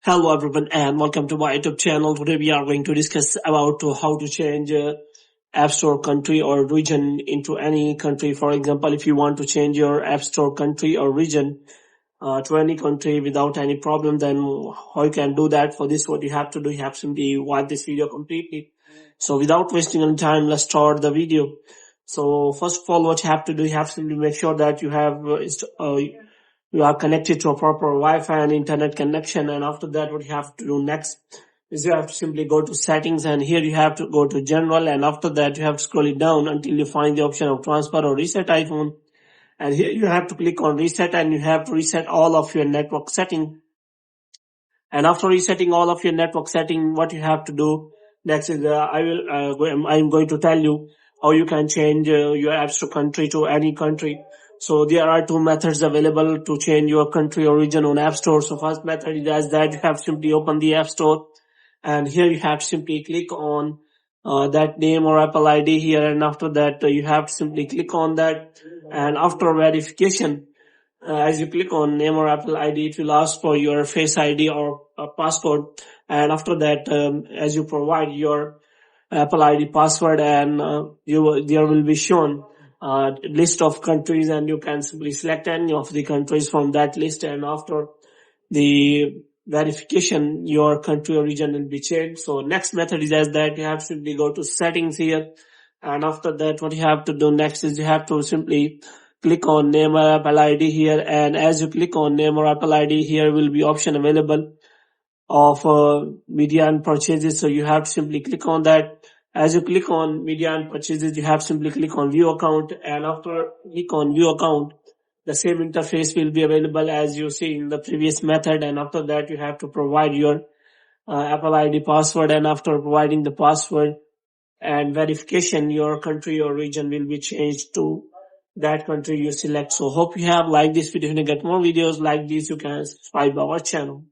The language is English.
Hello everyone and welcome to my YouTube channel. Today we are going to discuss about how to change App Store country or region into any country. For example, if you want to change your App Store country or region to any country without any problem, then how you can do that? For this, what you have to do, you have to simply watch this video completely. So without wasting any time, let's start the video. So first of all, what you have to do, you have to simply make sure that you are connected to a proper Wi-Fi and internet connection. And after that, what you have to do next is you have to simply go to settings, and here you have to go to general, and after that you have to scroll it down until you find the option of transfer or reset iPhone. And here you have to click on reset, and you have to reset all of your network setting. And after resetting all of your network setting, what you have to do next is I'm going to tell you how you can change your App Store country to any country. So there are two methods available to change your country or region on App Store. So first method is that you have to simply open the App Store, and here you have to simply click on that name or Apple ID here, and after that you have to simply click on that. And after verification, as you click on name or Apple ID, it will ask for your Face ID or passcode. And after that, as you provide your Apple ID password, and there will be shown list of countries, and you can simply select any of the countries from that list. And after the verification, your country or region will be changed. So next method is as that you have to simply go to settings here, and after that what you have to do next is you have to simply click on name or Apple ID here. And as you click on name or Apple ID, here will be option available of media and purchases. So you have to simply click on that. As you click on media and purchases, you have to simply click on view account, and after click on view account, the same interface will be available as you see in the previous method. And after that you have to provide your Apple ID password, and after providing the password and verification, your country or region will be changed to that country you select. So hope you have liked this video. If you get more videos like this, you can subscribe our channel.